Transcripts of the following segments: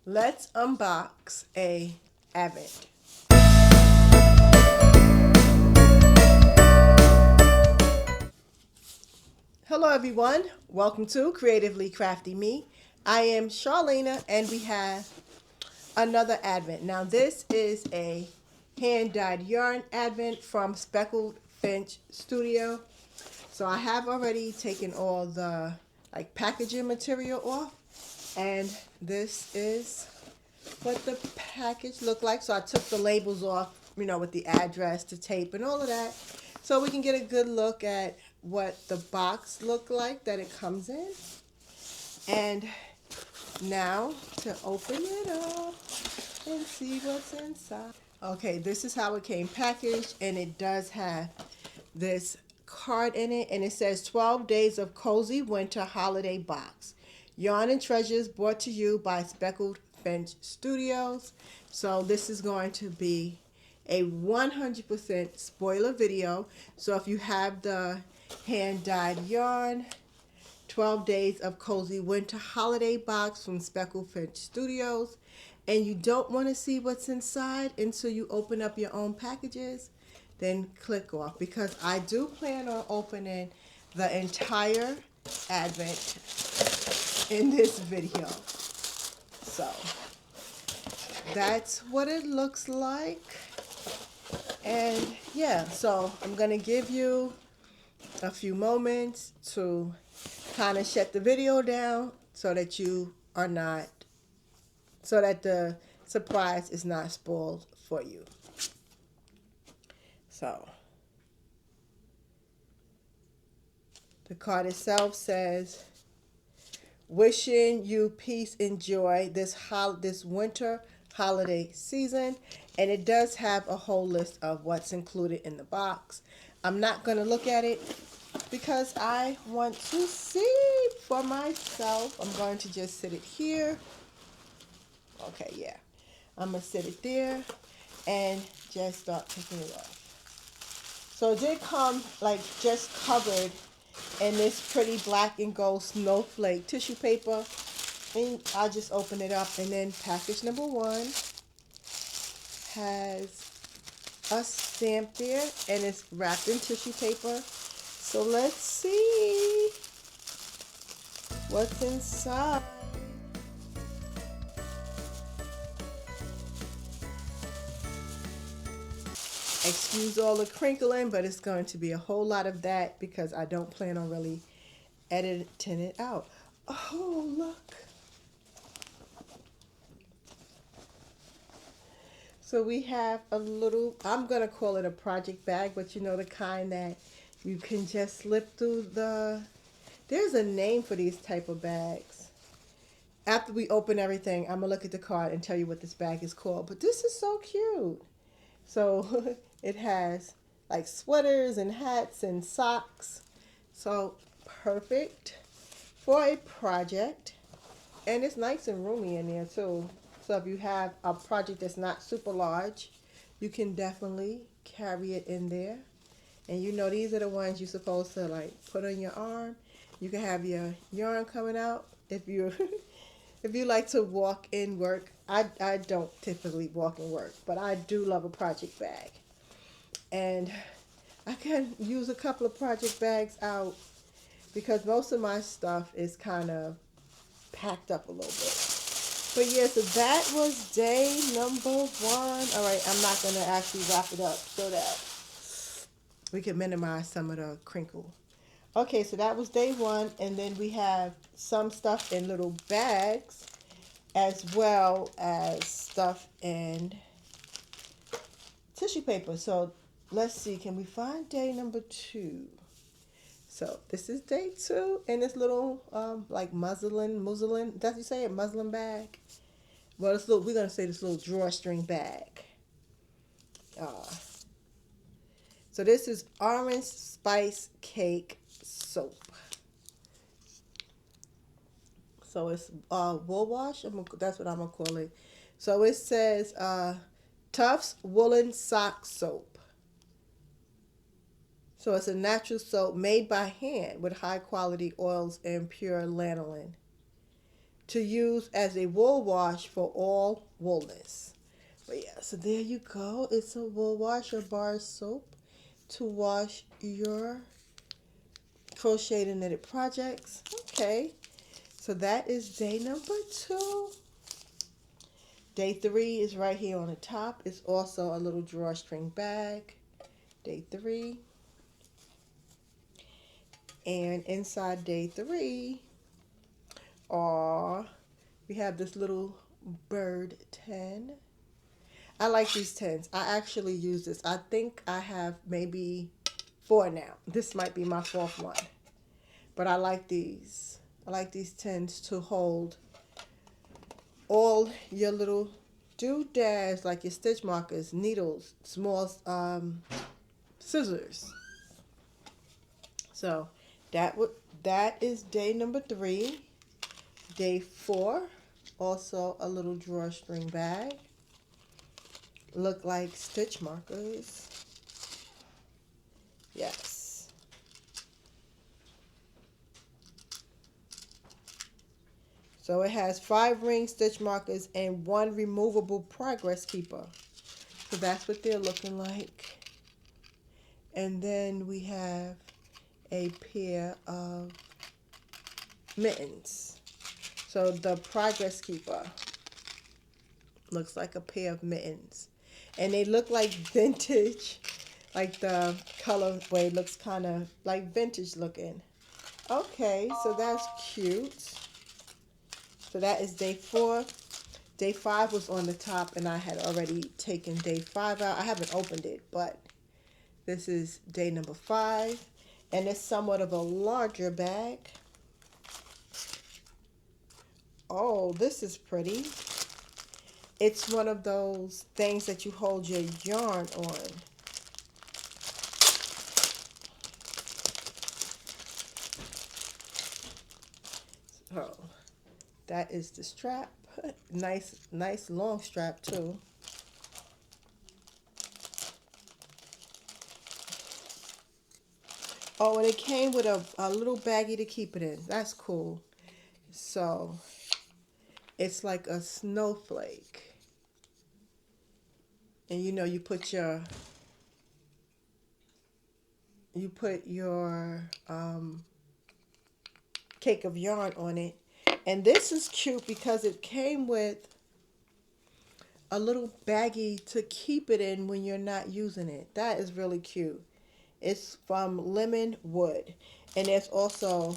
Let's unbox a Advent. Hello everyone, welcome to Creatively Crafty Me. I am Charlena and we have another Advent. Now this is a hand-dyed yarn Advent from Speckled Finch Studio. So I have already taken all the packaging material off, and this is what the package looked like. So I took the labels off, with the address, the tape, and all of that, so we can get a good look at what the box looked like that it comes in. And now to open it up and see what's inside. Okay, this is how it came packaged, and it does have this card in it, and it says 12 days of cozy winter holiday box. Yarn and treasures brought to you by Speckled Finch Studios. So this is going to be a 100% spoiler video. So if you have the hand-dyed yarn, 12 days of cozy winter holiday box from Speckled Finch Studios, and you don't want to see what's inside until you open up your own packages, then click off, because I do plan on opening the entire Advent in this video. So that's what it looks like. And yeah, so I'm gonna give you a few moments to kind of shut the video down so that the surprise is not spoiled for you. So the card itself says, wishing you peace and joy this winter holiday season. And it does have a whole list of what's included in the box. I'm not going to look at it because I want to see for myself. I'm going to just sit it here. Okay, yeah. I'm going to sit it there and just start taking it off. So it did come just covered in this pretty black and gold snowflake tissue paper. And I'll just open it up, and then package number 1 has a stamp there, and it's wrapped in tissue paper. So let's see what's inside. Excuse all the crinkling, but it's going to be a whole lot of that because I don't plan on really editing it out. Oh, look. So we have a little, I'm going to call it a project bag, but the kind that you can just slip through there's a name for these type of bags. After we open everything, I'm going to look at the card and tell you what this bag is called. But this is so cute. So it has sweaters and hats and socks. So perfect for a project. And it's nice and roomy in there too. So if you have a project that's not super large, you can definitely carry it in there. And these are the ones you're supposed to put on your arm. You can have your yarn coming out if you if you like to walk in work. I don't typically walk in work, but I do love a project bag. And I can use a couple of project bags out because most of my stuff is kind of packed up a little bit. But yeah, so that was day number 1. All right, I'm not going to actually wrap it up so that we can minimize some of the crinkle. Okay, so that was day 1, and then we have some stuff in little bags as well as stuff in tissue paper. So let's see, can we find day number 2? So this is day 2 in this little muslin, does you say a muslin bag? Well, we're going to say this little drawstring bag. So this is orange spice cake soap. So it's wool wash. That's what I'm going to call it. So it says Tufts Woolen Sock Soap. So it's a natural soap made by hand with high quality oils and pure lanolin. to use as a wool wash for all woolness. But yeah, so there you go. It's a wool wash or bar soap to wash your crocheted and knitted projects. Okay, so that is day number 2. Day 3 is right here on the top. It's also a little drawstring bag. Day 3. And inside day 3 we have this little bird 10. I like these 10s. I actually use this. I think I have maybe 4 now. This might be my 4th one. But I like these. I like these 10s to hold all your little doodads, like your stitch markers, needles, small scissors. So that is day number 3. Day 4, also a little drawstring bag. Look like stitch markers. Yes. So it has 5 ring stitch markers and 1 removable progress keeper. So that's what they're looking like. And then we have a pair of mittens. So the progress keeper looks like a pair of mittens. And they look like vintage, like the colorway looks kind of like vintage looking. Okay, so that's cute. So that is day 4. Day 5 was on the top, and I had already taken day 5 out. I haven't opened it, but this is day number 5. And it's somewhat of a larger bag. Oh, this is pretty. It's one of those things that you hold your yarn on. So that is the strap. Nice long strap too. Oh, and it came with a little baggie to keep it in. That's cool. So it's like a snowflake. And you know, you put your cake of yarn on it. And this is cute because it came with a little baggie to keep it in when you're not using it. That is really cute. It's from Lemon Wood. And there's also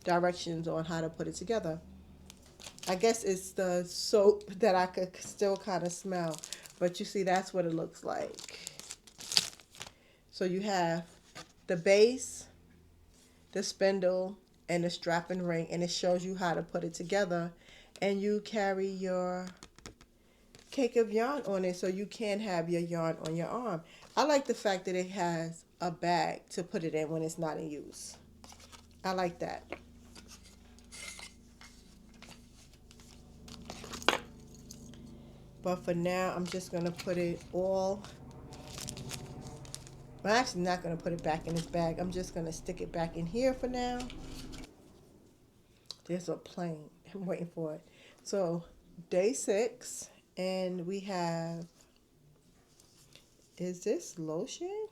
directions on how to put it together. I guess it's the soap that I could still kind of smell. But you see, that's what it looks like. So you have the base, the spindle, and the strap and ring. And it shows you how to put it together. And you carry your cake of yarn on it so you can have your yarn on your arm. I like the fact that it has a bag to put it in when it's not in use. I like that. But for now, I'm just going to put it all... I'm actually not going to put it back in this bag. I'm just going to stick it back in here for now. There's a plane. I'm waiting for it. So, day 6. And we have... Is this lotion?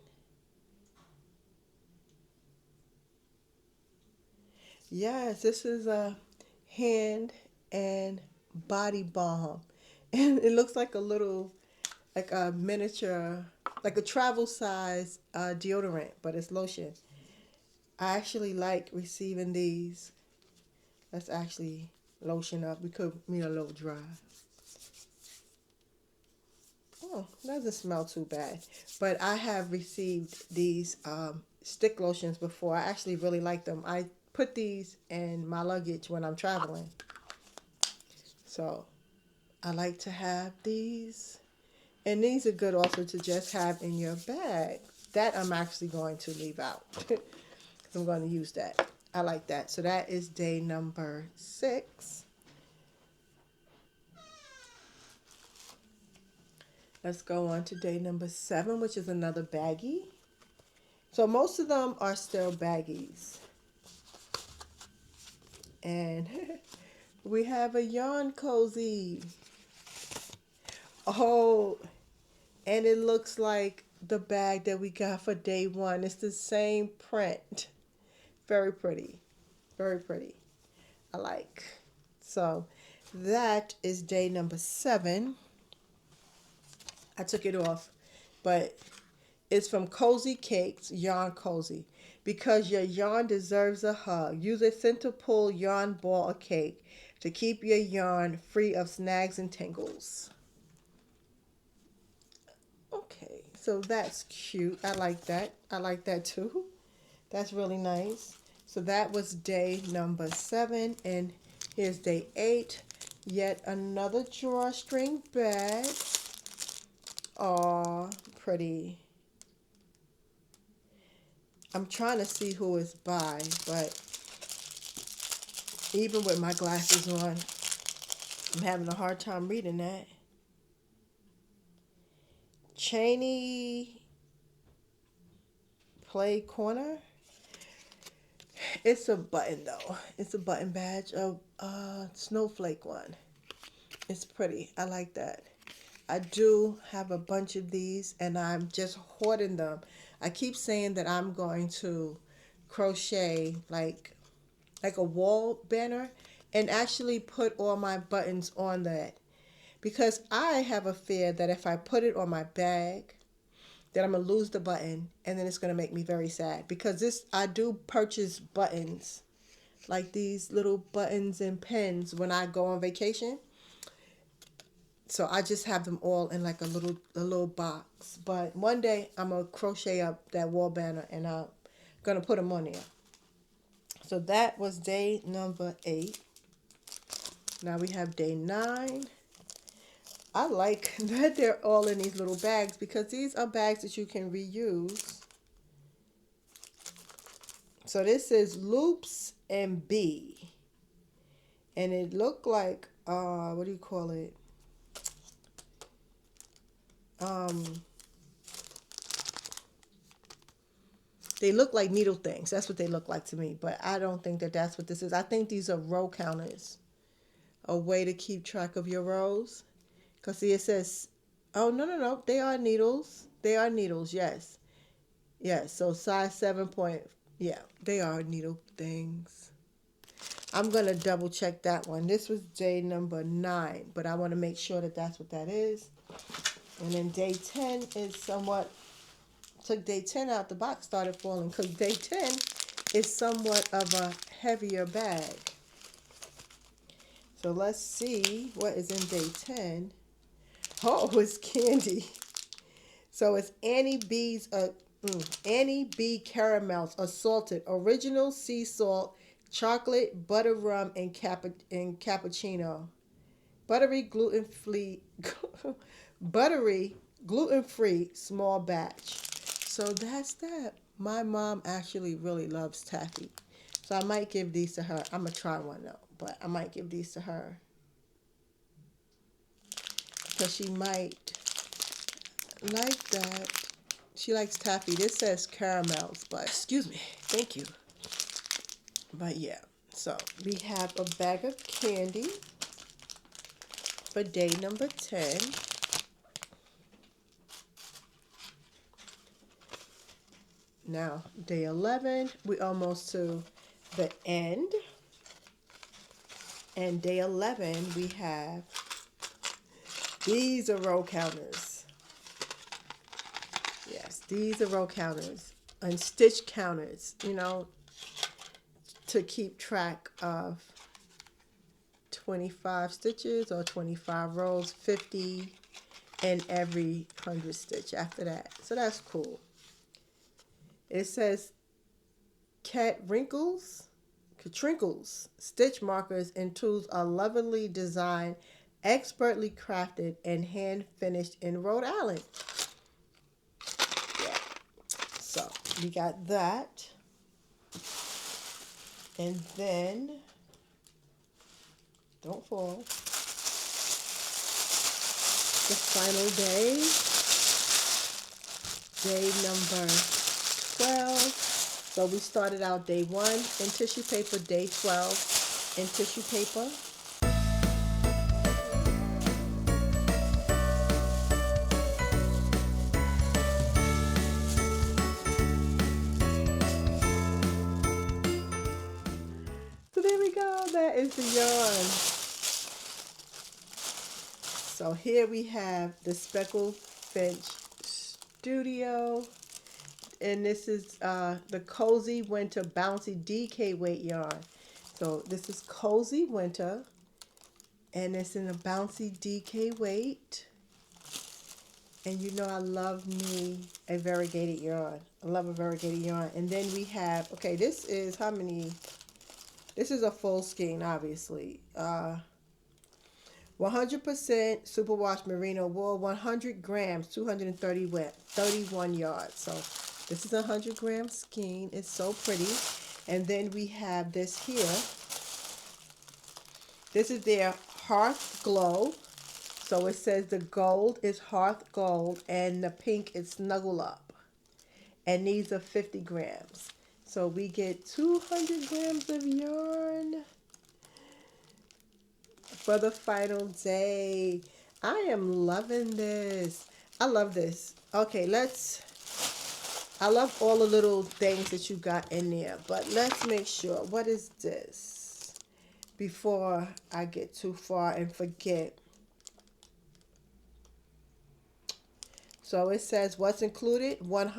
Yes, this is a hand and body balm. And it looks like a little, like a miniature, like a travel size deodorant, but it's lotion. I actually like receiving these. Let's actually lotion up. We could meet a little dry. Oh, doesn't smell too bad. But I have received these stick lotions before. I actually really like them. I put these in my luggage when I'm traveling. So I like to have these. And these are good also to just have in your bag. That I'm actually going to leave out. Because I'm going to use that. I like that. So that is day number 6. Let's go on to day number 7, which is another baggie. So most of them are still baggies. And We have a yarn cozy. Oh, and it looks like the bag that we got for day one. It's the same print. Very pretty. Very pretty. I like. So that is day number 7. I took it off, but it's from Cozy Cakes, Yarn Cozy. Because your yarn deserves a hug, use a center pull yarn ball or cake to keep your yarn free of snags and tangles. Okay, so that's cute. I like that. I like that too. That's really nice. So that was day number 7, and here's day 8. Yet another drawstring bag. Aw, pretty. I'm trying to see who it's by, but even with my glasses on, I'm having a hard time reading that. Cheney Play Corner. It's a button though. It's a button badge of snowflake one. It's pretty. I like that. I do have a bunch of these and I'm just hoarding them. I keep saying that I'm going to crochet like a wall banner and actually put all my buttons on that, because I have a fear that if I put it on my bag that I'm gonna lose the button and then it's gonna make me very sad, because this I do purchase buttons like these little buttons and pens when I go on vacation. So I just have them all in like a little box. But one day I'm gonna crochet up that wall banner and I'm gonna put them on there. So that was day number 8. Now we have day 9. I like that they're all in these little bags because these are bags that you can reuse. So this is Loops and B. And it looked like, what do you call it? They look like needle things. That's what they look like to me. But I don't think that that's what this is. I think these are row counters. A way to keep track of your rows. Because see, it says, oh, no. They are needles. They are needles, yes. Yes, so size 7 point. Yeah, they are needle things. I'm going to double check that one. This was day number 9. But I want to make sure that that's what that is. And then day 10 is somewhat, took day 10 out, the box started falling because day 10 is somewhat of a heavier bag. So let's see what is in day 10. Oh, it's candy. So it's Annie B caramels, assaulted, original sea salt, chocolate, butter rum, and cappuccino. Buttery gluten-free small batch. So that's that. My mom actually really loves taffy. So I might give these to her. I'm going to try one though, but I might give these to her. Because she might like that. She likes taffy. This says caramels, but excuse me. Thank you. But yeah. So we have a bag of candy for day number 10. Now, day 11, we almost to the end. And day 11, we have, these are row counters. Yes, these are row counters and stitch counters, you know, to keep track of 25 stitches or 25 rows, 50 in every 100 stitch after that. So that's cool. It says Catrinkles stitch markers and tools are lovingly designed, expertly crafted, and hand finished in Rhode Island. Yeah. So we got that. And then, don't fall, the final day, day number 12. So we started out day 1 in tissue paper, day 12 in tissue paper. is the yarn. So here we have the Speckled Finch Studio. And this is the Cozy Winter Bouncy DK weight yarn. So this is Cozy Winter. And it's in a bouncy DK weight. And you know I love me a variegated yarn. I love a variegated yarn. And then we have, okay, this is how many? This is a full skein, obviously. 100% superwash merino wool, 100 grams, 31 yards. So this is a 100-gram skein. It's so pretty. And then we have this here. This is their Hearth Glow. So it says the gold is Hearth Gold and the pink is Snuggle Up. And these are 50 grams. So we get 200 grams of yarn for the final day. I am loving this. I love this. Okay, I love all the little things that you got in there. But let's make sure. What is this? Before I get too far and forget. So it says what's included: one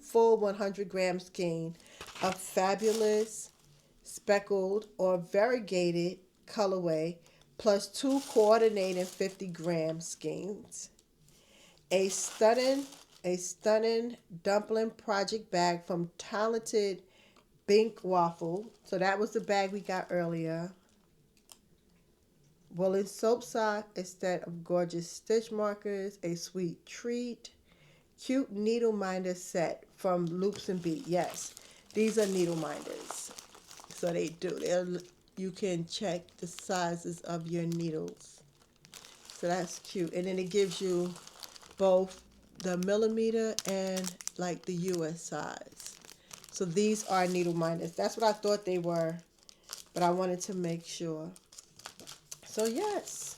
full 100-gram skein of fabulous speckled or variegated colorway, plus 2 coordinating 50-gram skeins. A stunning dumpling project bag from Talented Bink Waffle. So that was the bag we got earlier. Woolen soap sock, a set of gorgeous stitch markers, a sweet treat, cute needle minder set from Loops and Beat. Yes, these are needle minders. So they do. You can check the sizes of your needles. So that's cute. And then it gives you both the millimeter and like the US size. So these are needle minders. That's what I thought they were, but I wanted to make sure. So yes,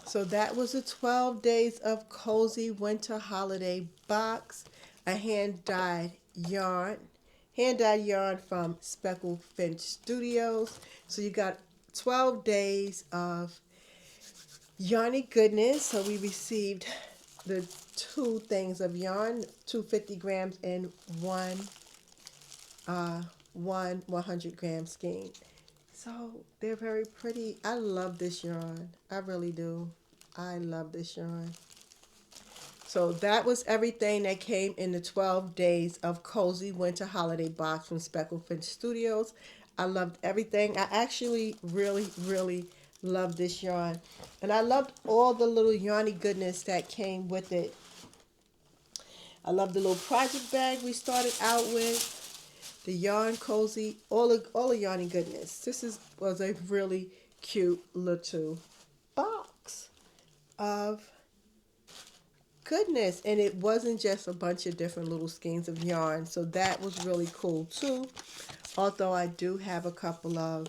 so that was the 12 days of Cozy Winter Holiday Box, a hand-dyed yarn from Speckled Finch Studios. So you got 12 days of yarny goodness. So we received the 2 things of yarn, 250 grams and one 100-gram skein. So they're very pretty. I love this yarn. I really do. I love this yarn. So that was everything that came in the 12 days of Cozy Winter Holiday Box from Speckled Finch Studios. I loved everything. I actually really, really loved this yarn. And I loved all the little yarny goodness that came with it. I love the little project bag we started out with. The yarn cozy, all the yarny goodness. This was a really cute little box of goodness, and it wasn't just a bunch of different little skeins of yarn. So that was really cool too. Although I do have a couple of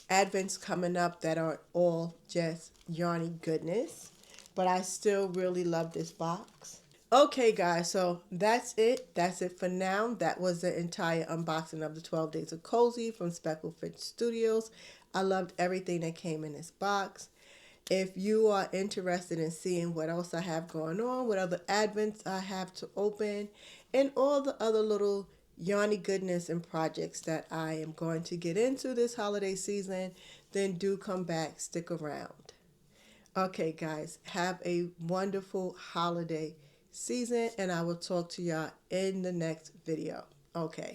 advents coming up that are all just yarny goodness, but I still really love this box. Okay, guys, so that's it. That's it for now. That was the entire unboxing of the 12 Days of Cozy from Speckled Finch Studios. I loved everything that came in this box. If you are interested in seeing what else I have going on, what other advents I have to open, and all the other little yarny goodness and projects that I am going to get into this holiday season, then do come back, stick around. Okay, guys, have a wonderful holiday season, and I will talk to y'all in the next video. Okay.